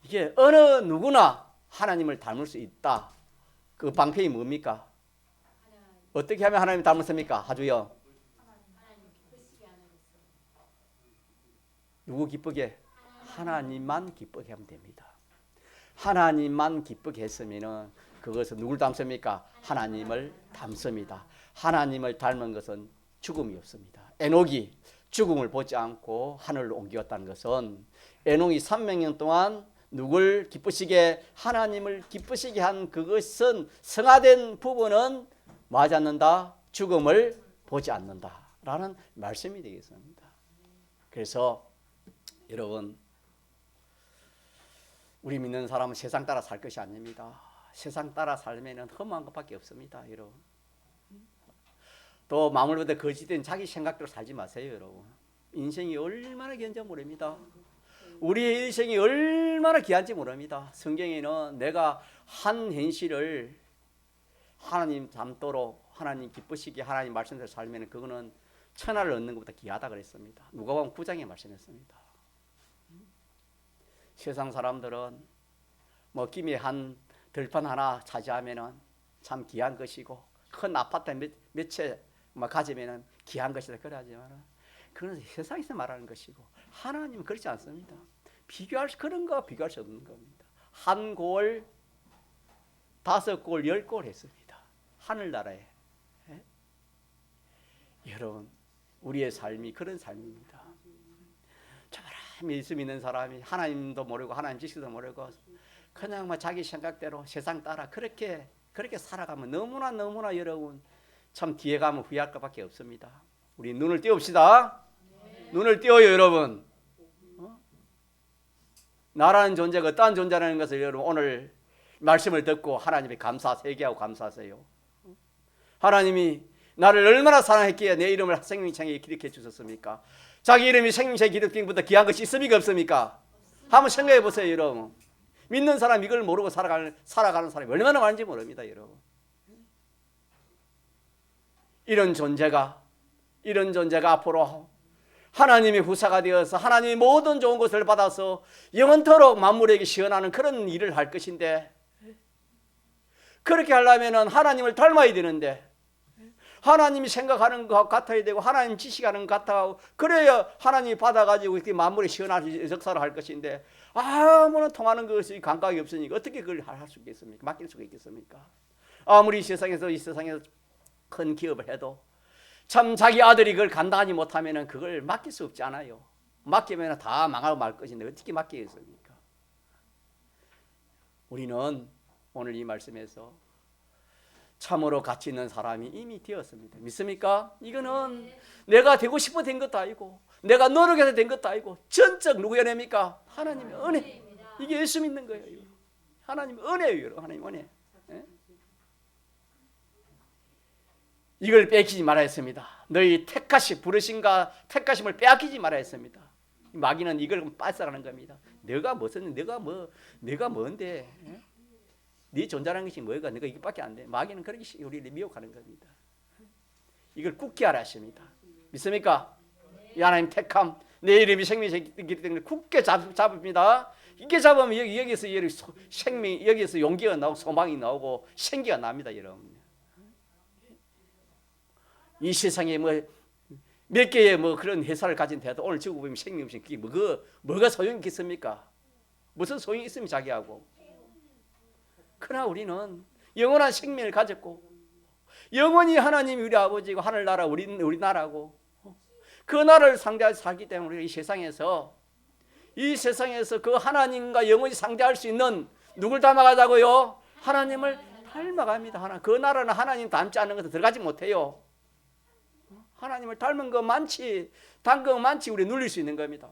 A: 이게 어느 누구나 하나님을 닮을 수 있다. 그 방편이 뭡니까? 어떻게 하면 하나님 닮았습니까? 하주요. 누구 기쁘게? 하나님만 기쁘게 하면 됩니다. 하나님만 기쁘게 했으면은 그것은 누굴 닮습니까? 하나님을 닮습니다. 하나님을 닮은 것은 죽음이 없습니다. 에녹이 죽음을 보지 않고 하늘로 옮겼다는 것은 에녹이 300년 동안 누굴 기쁘시게 하나님을 기쁘시게 한 그것은 성화된 부분은 뭐하지 않는다? 죽음을 보지 않는다라는 말씀이 되겠습니다. 그래서 여러분 우리 믿는 사람은 세상 따라 살 것이 아닙니다. 세상 따라 살면은 험한 것밖에 없습니다, 여러분. 또 마음을부터 거짓된 자기 생각대로 살지 마세요, 여러분. 인생이 얼마나 귀한지 모릅니다. 우리의 인생이 얼마나 귀한지 모릅니다. 성경에는 내가 한 현실을 하나님 닮도록 하나님 기쁘시게 하나님 말씀대로 살면 그거는 천하를 얻는 것보다 귀하다 그랬습니다. 누가복음 9장에 말씀했습니다. 세상 사람들은 김에 한 들판 하나 차지하면은 참 귀한 것이고 큰 아파트 몇 채 가지면은 귀한 것이다 그러지만 그건 세상에서 말하는 것이고 하나님은 그렇지 않습니다. 그런 거 비교할 수 없는 겁니다. 한 골, 5골, 10골 했습니다. 하늘나라에. 예? 여러분 우리의 삶이 그런 삶입니다. 예수 믿는 사람이 하나님도 모르고 하나님 지식도 모르고 그냥 자기 생각대로 세상 따라 그렇게 살아가면 너무나 여러분 참 뒤에 가면 후회할 것밖에 없습니다. 우리 눈을 띄웁시다. 네. 눈을 띄워요, 여러분. 나라는 존재가 어떠한 존재라는 것을 여러분 오늘 말씀을 듣고 하나님의 회개하고 감사하세요. 하나님이 나를 얼마나 사랑했기에 내 이름을 생명책에 기록해 주셨습니까? 자기 이름이 생명책에 기록된 것보다 귀한 것이 있습니까 없습니까? 한번 생각해 보세요, 여러분. 믿는 사람 이걸 모르고 살아가는 사람이 얼마나 많은지 모릅니다, 여러분. 이런 존재가 앞으로 하나님의 후사가 되어서 하나님의 모든 좋은 것을 받아서 영원토록 만물에게 시원하는 그런 일을 할 것인데, 그렇게 하려면 하나님을 닮아야 되는데, 하나님이 생각하는 것 같아야 되고 하나님 지시하는 것 같아고, 그래야 하나님이 받아가지고 이렇게 만물에 시원한 역사를 할 것인데, 아무나 통하는 것이 감각이 없으니까 어떻게 그걸 할 수 있겠습니까? 맡길 수가 있겠습니까? 아무리 이 세상에서 큰 기업을 해도 참 자기 아들이 그걸 간단히 못하면 그걸 맡길 수 없지 않아요. 맡기면 다 망하고 말 것인데 어떻게 맡기겠습니까? 우리는 오늘 이 말씀에서 참으로 가치 있는 사람이 이미 되었습니다. 믿습니까? 이거는 내가 되고 싶어 된 것도 아니고 내가 노력해서 된 것도 아니고 전적 누구의 은혜입니까? 하나님의 은혜. 이게 예수 믿는 거예요. 하나님의 은혜예요. 하나님의 은혜. 예? 이걸 빼앗기지 말아야 했습니다. 너희 택하심을 빼앗기지 말아야 했습니다. 마귀는 이걸 뺏어가는 겁니다. 내가 뭔데? 예? 네 존재라는 것이 뭐가? 내가 이것밖에 안 돼. 마귀는 그렇게 우리를 미혹하는 겁니다. 이걸 굳게 알아야 하십니다. 믿습니까? 이 하나님 택함, 내 이름이 생명이기 때문에 굳게 잡읍니다. 이게 잡으면 여기서 용기가 나오고 소망이 나오고 생기가 납니다, 여러분. 이 세상에 몇 개의 그런 회사를 가진 데도 오늘 지구 보면 생명 없이 그게 뭐가 소용이 있겠습니까? 무슨 소용이 있으면 자기하고. 그러나 우리는 영원한 생명을 가졌고 영원히 하나님이 우리 아버지고 하늘나라 우리 나라고 그 나라를 상대하여 살기 때문에 우리가 이 세상에서 그 하나님과 영원히 상대할 수 있는 누굴 닮아가자고요? 하나님을 닮아갑니다. 그 나라는 하나님 닮지 않는 것도 들어가지 못해요. 하나님을 닮은 거 많지, 닮은 거 많지 우리 눌릴 수 있는 겁니다.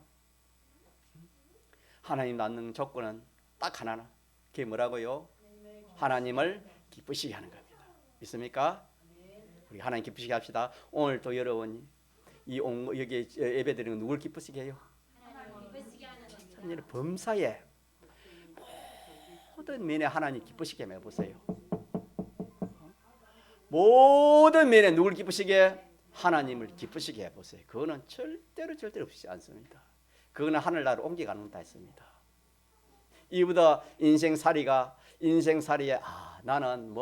A: 하나님 낳는 조건은 딱 하나나. 그게 뭐라고요? 하나님을 기쁘시게 하는 겁니다. 믿습니까? 우리 하나님 기쁘시게 합시다. 오늘 또 여러분이 여기 예배드리는 누굴 기쁘시게 해요? 하나님 범사에 모든 면에 하나님 기쁘시게 해보세요. 모든 면에 누굴 기쁘시게? 하나님을 기쁘시게 해보세요. 그거는 절대로 없지 않습니다. 그거는 하늘나라로 옮겨가는 것다 했습니다. 이보다 인생살이에 나는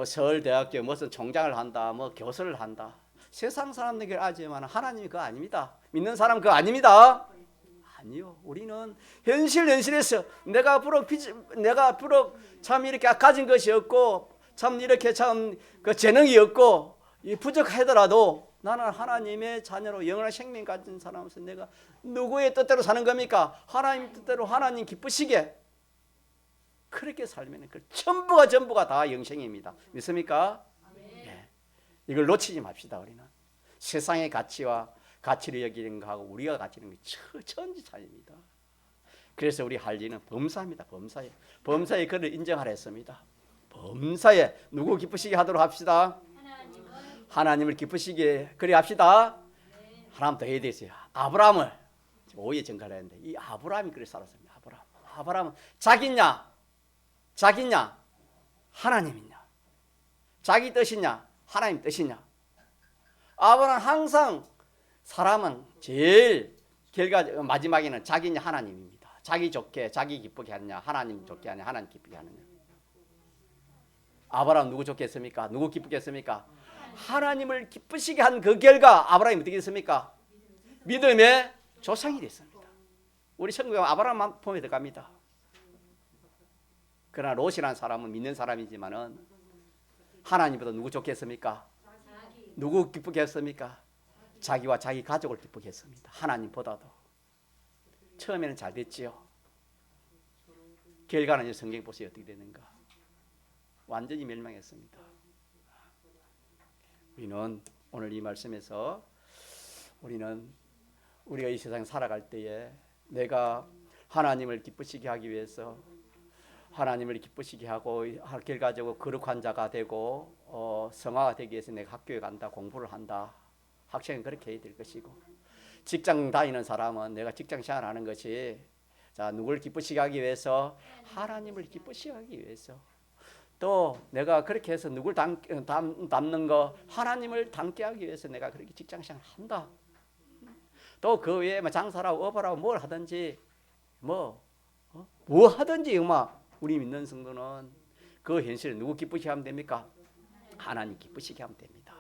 A: 서울대학교 무슨 총장을 한다, 교수를 한다. 세상 사람들이 알지만 하나님이 그거 아닙니다. 믿는 사람 그거 아닙니다. 아니요. 우리는 현실에서 내가 비록 참 이렇게 가진 것이 없고 참 이렇게 참 그 재능이 없고 부족하더라도 나는 하나님의 자녀로 영원한 생명 가진 사람으로서 내가 누구의 뜻대로 사는 겁니까? 하나님 뜻대로 하나님 기쁘시게 그렇게 살면 그 전부가 다 영생입니다. 믿습니까? 네. 이걸 놓치지 맙시다. 우리는 세상의 가치를 여기는 거하고 우리가 가치는 게 천지 차이입니다. 그래서 우리 할 일은 범사입니다. 범사에 그를 인정하라 했습니다. 범사에 누구 기쁘시게 하도록 합시다. 하나님을 기쁘시게 그래 합시다. 하나님 더 해야 되세요. 아브라함을 오해 전가를 했는데 이 아브라함이 그래 살았습니다. 아브라함은 자기냐 하나님이냐, 자기 뜻이냐 하나님 뜻이냐. 아브라함은 항상 사람은 제일 마지막에는 자기냐 하나님입니다. 자기 좋게 자기 기쁘게 하느냐 하나님 좋게 하느냐 하나님 기쁘게 하느냐. 아브라함 누구 좋게 했습니까? 누구 기쁘게 했습니까? 하나님을 기쁘시게 한 그 결과 아브라함이 어떻게 됐습니까? 믿음의 조상이 됐습니다. 우리 성경에 아브라함만 보면 들어갑니다. 그러나 롯이라는 사람은 믿는 사람이지만은 하나님보다 누구 좋게 했습니까? 누구 기쁘게 했습니까? 자기와 자기 가족을 기쁘게 했습니다. 하나님보다도. 처음에는 잘 됐지요. 결과는 성경 보세요. 어떻게 되는가? 완전히 멸망했습니다. 우리는 오늘 이 말씀에서 우리가 이 세상에 살아갈 때에 내가 하나님을 기쁘시게 하기 위해서 하나님을 기쁘시게 하고 결과적으로 거룩한 자가 되고 성화가 되기 위해서 내가 학교에 간다, 공부를 한다. 학생은 그렇게 해야 될 것이고, 직장 다니는 사람은 내가 직장 생활하는 것이 자 누구를 기쁘시게 하기 위해서, 하나님을 기쁘시게 하기 위해서. 또 내가 그렇게 해서 누굴 닮는 거, 하나님을 닮게 하기 위해서 내가 그렇게 직장 생활을 한다. 또 그 외에 뭐 장사를 하고 업을 하고 뭘 하든지 뭐 하든지 우리 믿는 성도는 그 현실을 누구 기쁘시게 하면 됩니까? 하나님 기쁘시게 하면 됩니다.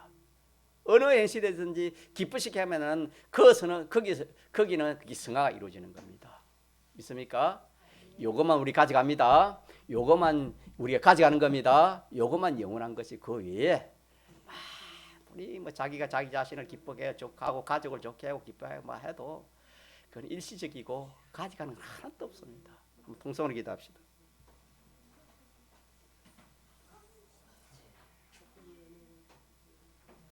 A: 어느 현실이든지 기쁘시게 하면은 그것은 거기는 성화가 이루어지는 겁니다. 믿습니까? 요것만 우리 가져갑니다. 요것만 우리가 가져가는 겁니다. 요것만 영원한 것이 그 외에 우리 뭐 자기가 자기 자신을 기쁘게 하고 가족을 좋게 하고 기뻐하고 뭐 해도 그건 일시적이고 가져가는 거 하나도 없습니다. 한번 통성으로 기도합시다.